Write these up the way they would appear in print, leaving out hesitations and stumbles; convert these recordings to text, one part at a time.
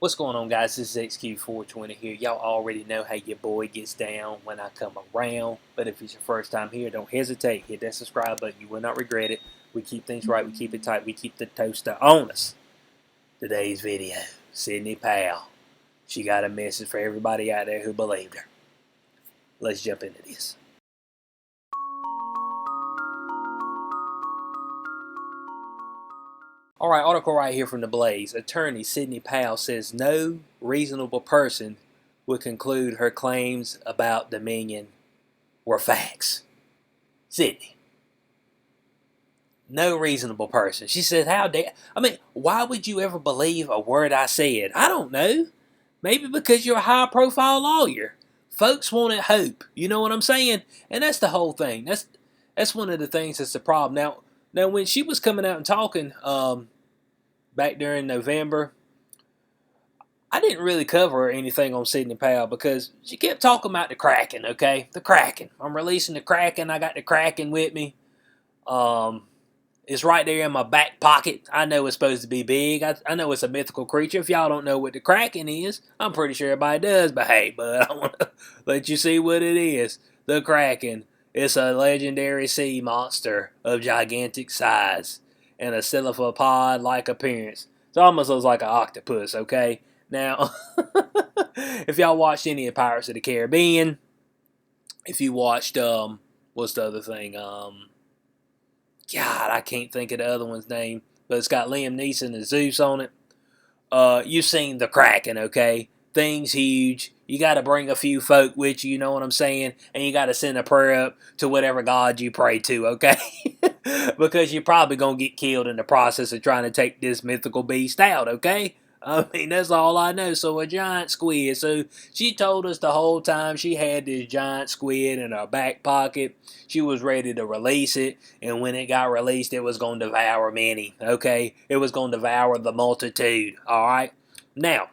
What's going on, guys? This is XQ420 here. Y'all already know how your boy gets down when I come around. But if it's your first time here, don't hesitate. Hit that subscribe button. You will not regret it. We keep things right. We keep it tight. We keep the toaster on us. Today's video, Sidney Powell. She got a message for everybody out there who believed her. Let's jump into this. All right, article right here from The Blaze. Attorney Sidney Powell says no reasonable person would conclude her claims about Dominion were facts. Sidney. No reasonable person. She said, why would you ever believe a word I said? I don't know. Maybe because you're a high-profile lawyer. Folks wanted hope. You know what I'm saying? And that's the whole thing. That's one of the things that's the problem. Now, when she was coming out and talking back during November, I didn't really cover anything on Sidney Powell because she kept talking about the Kraken, okay? The Kraken. I'm releasing the Kraken. I got the Kraken with me. It's right there in my back pocket. I know it's supposed to be big. I know it's a mythical creature. If y'all don't know what the Kraken is, I'm pretty sure everybody does. But hey, I want to let you see what it is. The Kraken. It's a legendary sea monster of gigantic size and a cephalopod-like appearance. It almost looks like an octopus, okay? Now, if y'all watched any of Pirates of the Caribbean, if you watched, what's the other thing? God, I can't think of the other one's name, but it's got Liam Neeson and Zeus on it. You've seen the Kraken, okay? Thing's huge. You got to bring a few folk with you know what I'm saying? And you got to send a prayer up to whatever God you pray to, okay? Because you're probably going to get killed in the process of trying to take this mythical beast out, okay? I mean, that's all I know. So a giant squid. So she told us the whole time she had this giant squid in her back pocket. She was ready to release it. And when it got released, it was going to devour many. Okay? It was going to devour the multitude. All right? Now,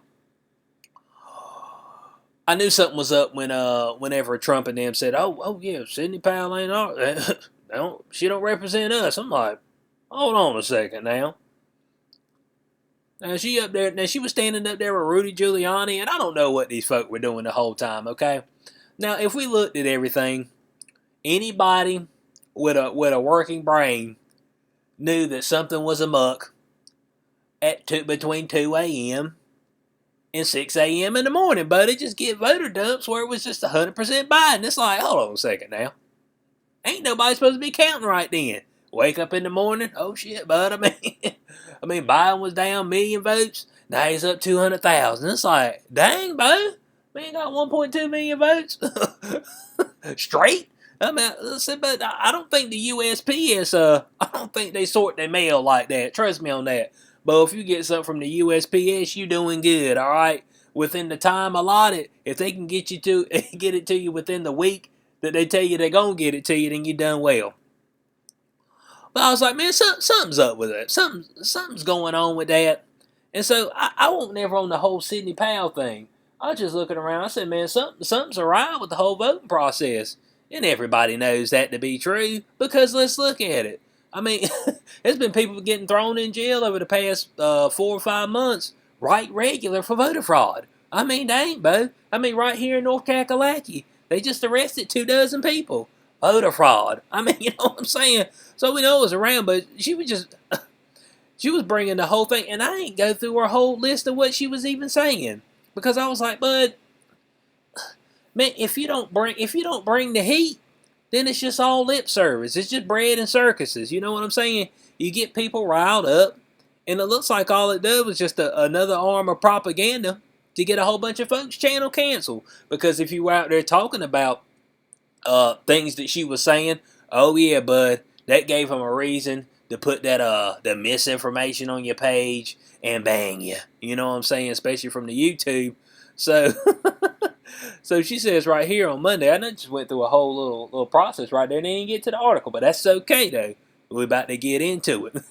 I knew something was up whenever Trump and them said, oh yeah, Sidney Powell ain't all, she don't represent us. I'm like, hold on a second now. Now she up there. Now she was standing up there with Rudy Giuliani, and I don't know what these folk were doing the whole time. Okay, now if we looked at everything, anybody with a working brain knew that something was amuck at between 2 a.m. and 6 a.m. in the morning. But it just get voter dumps where it was just 100% Biden. It's like, hold on a second now, ain't nobody supposed to be counting right then. Wake up in the morning, oh shit, bud. I mean, Biden was down 1,000,000 votes. Now he's up 200,000. It's like, dang, bud. We ain't got 1.2 million votes straight. I mean, but I don't think the USPS. I don't think they sort their mail like that. Trust me on that. But if you get something from the USPS, you doing good. All right, within the time allotted. If they can get it to you within the week that they tell you they're gonna get it to you, then you done well. But I was like, man, something's up with it. Something's going on with that. And so I wasn't never on the whole Sidney Powell thing. I was just looking around. I said, man, something's awry with the whole voting process. And everybody knows that to be true because let's look at it. I mean, there's been people getting thrown in jail over the past 4 or 5 months, right regular for voter fraud. I mean, they ain't, Bo. I mean, right here in North Kakalaki, they just arrested 24 people. Voter fraud. I mean, you know what I'm saying? So we know it was around, but she was bringing the whole thing, and I ain't go through her whole list of what she was even saying because I was like, bud, man, if you don't bring the heat, then it's just all lip service. It's just bread and circuses. You know what I'm saying? You get people riled up, and it looks like all it does was just another arm of propaganda to get a whole bunch of folks' channel canceled. Because if you were out there talking about things that she was saying, oh yeah, bud, that gave him a reason to put that the misinformation on your page and bang you. You know what I'm saying? Especially from the YouTube. So so she says right here on Monday, I just went through a whole little process right there and didn't get to the article, but that's okay though. We're about to get into it.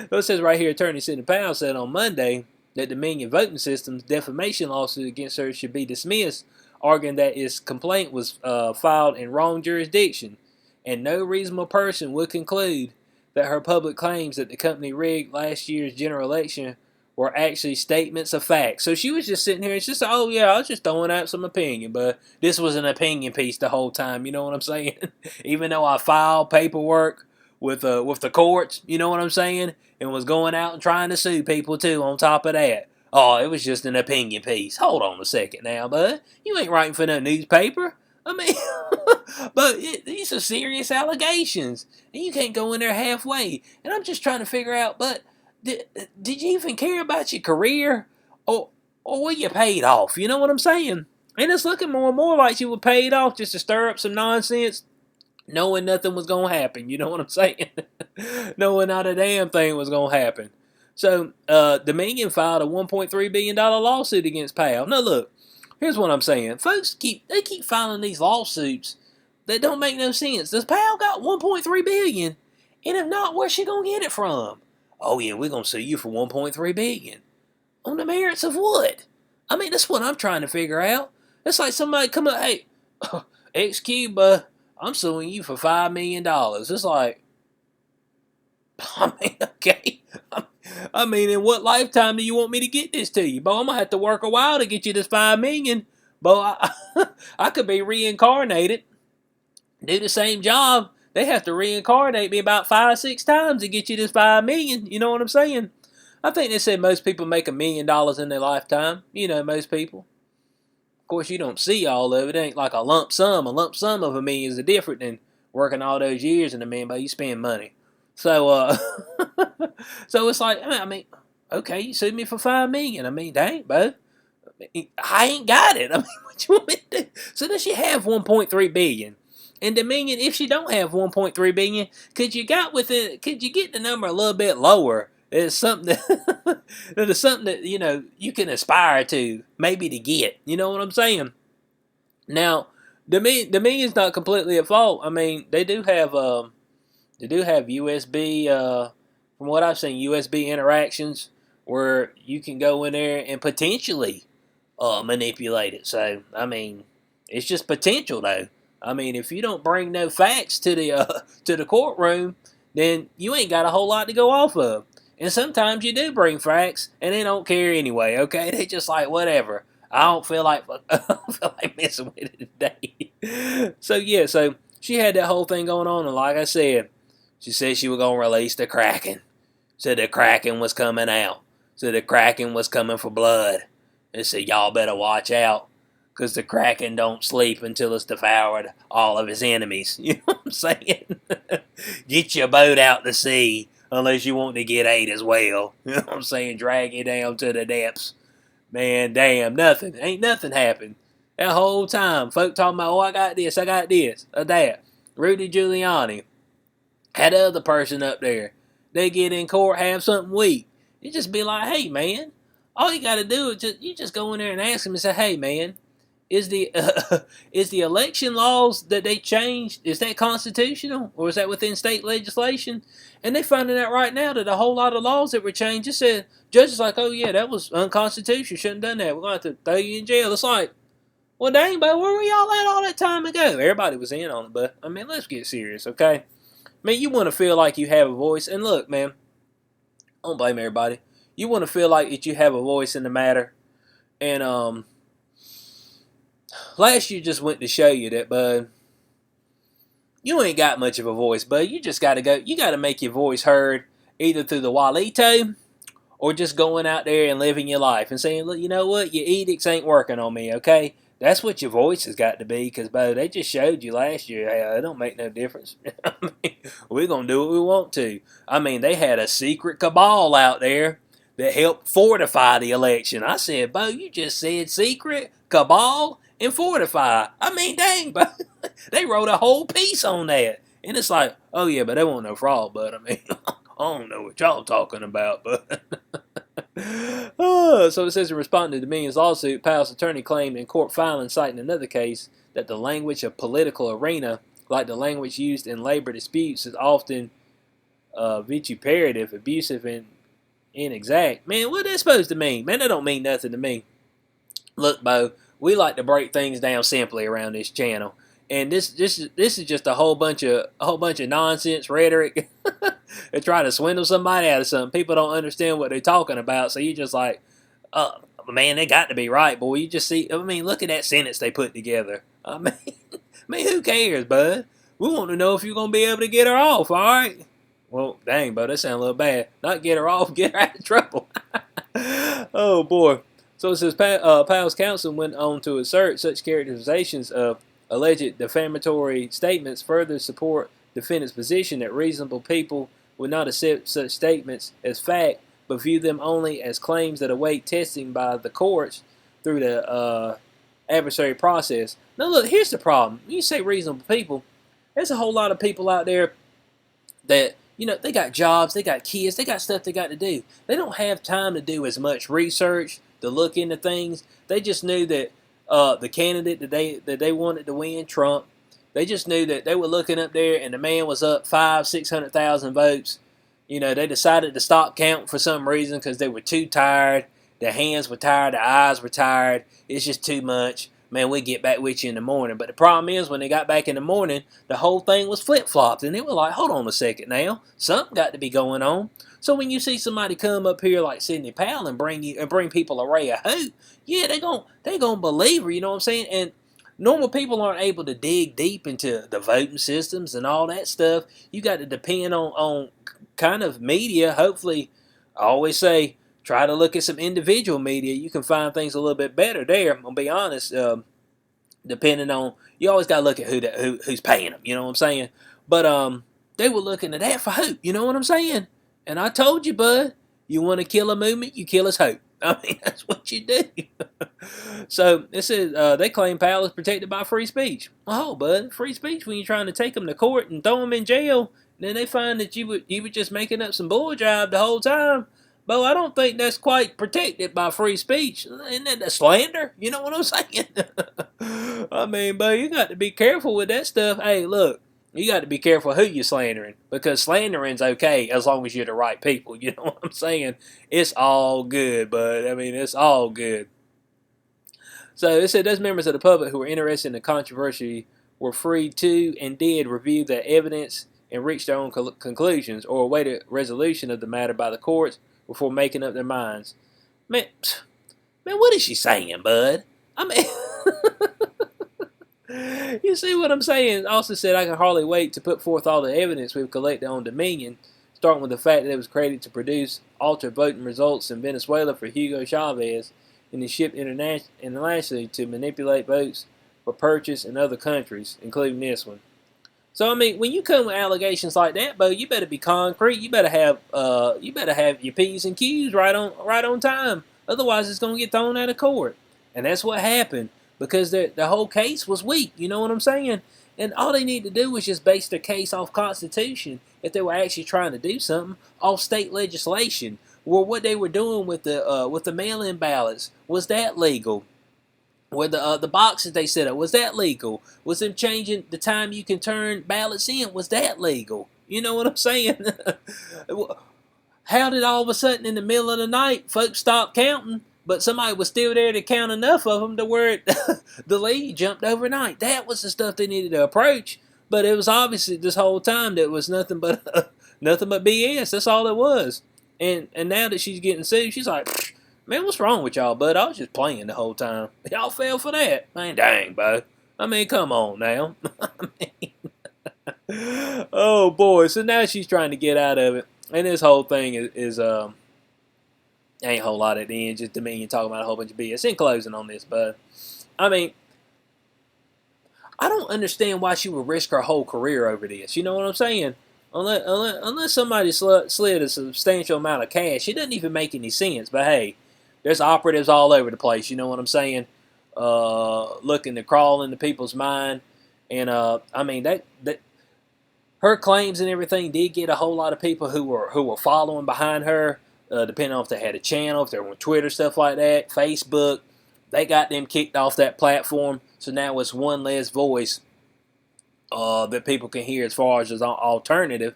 So it says right here, Attorney Sidney Powell said on Monday that the Dominion voting system's defamation lawsuit against her should be dismissed, arguing that its complaint was filed in wrong jurisdiction, and no reasonable person would conclude that her public claims that the company rigged last year's general election were actually statements of fact. So she was just sitting here and she's like, oh yeah, I was just throwing out some opinion, but this was an opinion piece the whole time, you know what I'm saying? Even though I filed paperwork with the courts, you know what I'm saying? And was going out and trying to sue people too on top of that. Oh, it was just an opinion piece. Hold on a second now, bud. You ain't writing for no newspaper. I mean, but these are serious allegations, and you can't go in there halfway. And I'm just trying to figure out, but did you even care about your career, or were you paid off? You know what I'm saying? And it's looking more and more like you were paid off just to stir up some nonsense, knowing nothing was gonna happen. You know what I'm saying? Knowing not a damn thing was gonna happen. So, Dominion filed a $1.3 billion lawsuit against Powell. Now, look, here's what I'm saying. Folks keep filing these lawsuits that don't make no sense. Does Powell got $1.3 billion? And if not, where's she gonna get it from? Oh yeah, we're gonna sue you for $1.3 billion. On the merits of what? I mean, that's what I'm trying to figure out. It's like somebody come up, hey, X-Cube, I'm suing you for $5 million. It's like, I mean, okay. I mean, in what lifetime do you want me to get this to you? Bo, I'm going to have to work a while to get you this $5 million. Bo, I could be reincarnated, do the same job. They have to reincarnate me about 5-6 times to get you this $5 million. You know what I'm saying? I think they said most people make $1 million in their lifetime. You know, most people. Of course, you don't see all of it. It ain't like a lump sum. A lump sum of $1 million is different than working all those years in $1 million, but you spend money. So, so it's like, I mean, okay, you sued me for $5 million. I mean, dang, bud, I ain't got it. I mean, what you want me to do? So does she have $1.3 billion? And Dominion, if she don't have $1.3 billion, could you get the number a little bit lower? It's something that something that you can aspire to, maybe to get. You know what I'm saying? Now, Dominion's not completely at fault. I mean, they do have USB. From what I've seen, USB interactions where you can go in there and potentially manipulate it. So, I mean, it's just potential though. I mean, if you don't bring no facts to the courtroom, then you ain't got a whole lot to go off of. And sometimes you do bring facts, and they don't care anyway. Okay, they just like whatever. I don't feel like messing with it today. So yeah, so she had that whole thing going on, and like I said, she said she was gonna release the Kraken. Said the Kraken was coming out. Said the Kraken was coming for blood. And said y'all better watch out, cause the Kraken don't sleep until it's devoured all of his enemies. You know what I'm saying? Get your boat out to sea. Unless you want to get ate as well. You know what I'm saying? Drag you down to the depths. Man, damn, nothing. Ain't nothing happened. That whole time, folk talking about, oh, I got this, that. Rudy Giuliani had the other person up there. They get in court, have something weak. You just be like, hey, man, all you got to do is just go in there and ask them and say, hey, man, is the election laws that they changed, is that constitutional, or is that within state legislation? And they finding out right now that a whole lot of laws that were changed, just said, judges like, oh yeah, that was unconstitutional, shouldn't have done that, we're going to have to throw you in jail. It's like, well dang, but where were y'all at all that time ago? Everybody was in on it, but I mean, let's get serious, okay? I mean, you want to feel like you have a voice, and look, man, I don't blame everybody. You want to feel like that you have a voice in the matter, and last year just went to show you that, bud, you ain't got much of a voice, bud. You just got to go. You got to make your voice heard either through the Walito or just going out there and living your life and saying, look, you know what? Your edicts ain't working on me, okay? That's what your voice has got to be, because, bud, they just showed you last year. Hey, it don't make no difference. I mean, we're going to do what we want to. I mean, they had a secret cabal out there that helped fortify the election. I said, Bo, you just said secret, cabal, and fortify. I mean, dang, Bo. They wrote a whole piece on that. And it's like, oh yeah, but there wasn't no fraud, but I mean, I don't know what y'all talking about, but so it says in responding to Dominion's lawsuit, Powell's attorney claimed in court filing citing another case that the language of political arena, like the language used in labor disputes, is often vituperative, abusive, and inexact. Man, what that supposed to mean? Man, that don't mean nothing to me. Look, Bo, we like to break things down simply around this channel. And this is just a whole bunch of nonsense rhetoric. They're trying to swindle somebody out of something. People don't understand what they're talking about, so you just like, oh, man, they got to be right, boy. You just see, I mean, look at that sentence they put together. Who cares, bud? We want to know if you're going to be able to get her off, all right? Well, dang, bud, that sounds a little bad. Not get her off, get her out of trouble. Oh, boy. So it says Powell's counsel went on to assert such characterizations of alleged defamatory statements further support defendant's position that reasonable people would not accept such statements as fact, but view them only as claims that await testing by the courts through the adversary process. Now, look, here's the problem. When you say reasonable people, there's a whole lot of people out there that, you know, they got jobs, they got kids, they got stuff they got to do. They don't have time to do as much research, to look into things. They just knew that the candidate that they wanted to win, Trump, they just knew that they were looking up there and the man was up 500,000-600,000 votes. You know, they decided to stop counting for some reason because they were too tired. Their hands were tired, their eyes were tired. It's just too much. Man, we'll get back with you in the morning. But the problem is, when they got back in the morning, the whole thing was flip-flopped. And they were like, hold on a second now. Something got to be going on. So when you see somebody come up here like Sidney Powell and bring people a ray of hope, yeah, they gonna believe her, you know what I'm saying? And normal people aren't able to dig deep into the voting systems and all that stuff. You got to depend on kind of media. Hopefully, I always say, try to look at some individual media. You can find things a little bit better there. I'm gonna be honest. Depending on, you always gotta look at who's paying them. You know what I'm saying? But they were looking at that for hope. You know what I'm saying? And I told you, bud, you want to kill a movement, you kill its hope. I mean, that's what you do. So it says they claim Powell is protected by free speech. Oh, bud, free speech when you're trying to take them to court and throw them in jail. Then they find that you were just making up some bull jive the whole time. But I don't think that's quite protected by free speech. Isn't that the slander? You know what I'm saying? I mean, but you got to be careful with that stuff. Hey, look, you got to be careful who you're slandering. Because slandering's okay as long as you're the right people. You know what I'm saying? It's all good, bud. I mean, it's all good. So it said those members of the public who were interested in the controversy were free to and did review the evidence and reach their own conclusions or await a resolution of the matter by the courts before making up their minds. Man, what is she saying, bud? I mean, you see what I'm saying? Also said, I can hardly wait to put forth all the evidence we've collected on Dominion, starting with the fact that it was created to produce altered voting results in Venezuela for Hugo Chavez and is shipped internationally to manipulate votes for purchase in other countries, including this one. So I mean, when you come with allegations like that, Bo, you better be concrete. You better have your P's and Q's right on time. Otherwise, it's gonna get thrown out of court, and that's what happened because the whole case was weak. You know what I'm saying? And all they need to do was just base their case off Constitution if they were actually trying to do something off state legislation. Or what they were doing with the mail-in ballots, was that legal? Where the boxes they set up, was that legal? Was them changing the time you can turn ballots in, was that legal? You know what I'm saying? How did all of a sudden in the middle of the night folks stop counting, but somebody was still there to count enough of them to where the lead jumped overnight? That was the stuff they needed to approach. But it was obviously this whole time that was nothing but BS. That's all it was. And now that she's getting sued, she's like, man, what's wrong with y'all, bud? I was just playing the whole time. Y'all fell for that. Man, dang, bud. I mean, come on now. Oh, boy. So now she's trying to get out of it. And this whole thing is ain't a whole lot at the end. Just Dominion talking about a whole bunch of BS. In closing on this, bud. I mean, I don't understand why she would risk her whole career over this. You know what I'm saying? Unless somebody slid a substantial amount of cash, it doesn't even make any sense. But hey, there's operatives all over the place. You know what I'm saying? Looking to crawl into people's mind, and I mean that her claims and everything did get a whole lot of people who were following behind her. Depending on if they had a channel, if they were on Twitter, stuff like that, Facebook, they got them kicked off that platform. So now it's one less voice that people can hear as far as an alternative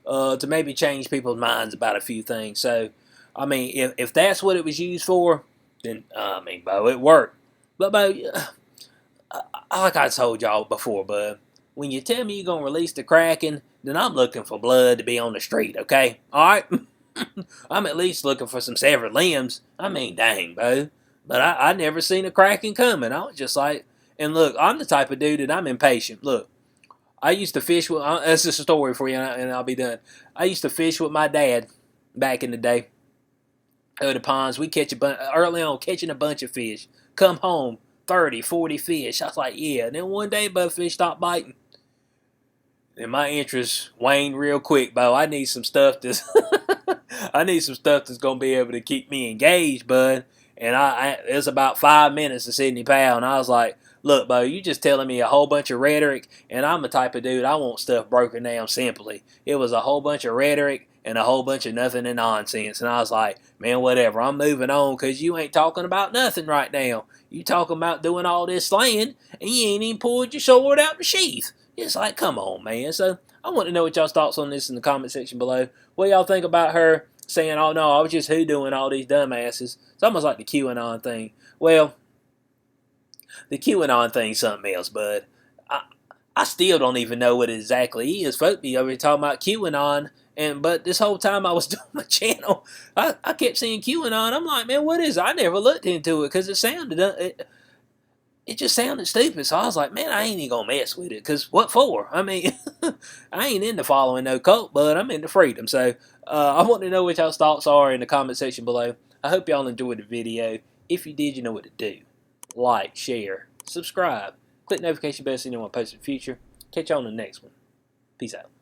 to maybe change people's minds about a few things. So, I mean, if that's what it was used for, then, I mean, Bo, it worked. But, Bo, like I told y'all before, bud, when you tell me you're going to release the Kraken, then I'm looking for blood to be on the street, okay? Alright? I'm at least looking for some severed limbs. I mean, dang, bro. But I never seen a Kraken coming. I was just like, and look, I'm the type of dude that I'm impatient. Look, I used to fish with, that's just a story for you, and I'll be done. I used to fish with my dad back in the day. At the ponds, we catch early on, catching a bunch of fish. Come home, 30, 40 fish. I was like, yeah. And then one day, fish stopped biting. And my interest waned real quick, Bo. I need some stuff that's I need some stuff that's gonna be able to keep me engaged, bud. And it was about 5 minutes of Sidney Powell, and I was like, look, Bo, you just telling me a whole bunch of rhetoric, and I'm the type of dude, I want stuff broken down simply. It was a whole bunch of rhetoric and a whole bunch of nothing and nonsense. And I was like, man, whatever, I'm moving on, because you ain't talking about nothing right now. You talking about doing all this slaying, and you ain't even pulled your sword out the sheath. It's like, come on, man. So I want to know what y'all's thoughts on this in the comment section below. What y'all think about her saying, oh no, I was just hoodooing all these dumbasses? It's almost like the QAnon thing. Well, the QAnon thing's something else, bud. I still don't even know what it exactly is. Folk be over here talking about QAnon, but this whole time I was doing my channel, I kept seeing QAnon. I'm like, man, what is it? I never looked into it because it sounded it just sounded stupid. So I was like, man, I ain't even gonna mess with it. Because what for? I mean, I ain't into following no cult, but I'm into freedom. So I want to know what y'all's thoughts are in the comment section below. I hope y'all enjoyed the video. If you did, you know what to do. Like, share, subscribe, click notification bell so you know when I post in the future. Catch y'all on the next one. Peace out.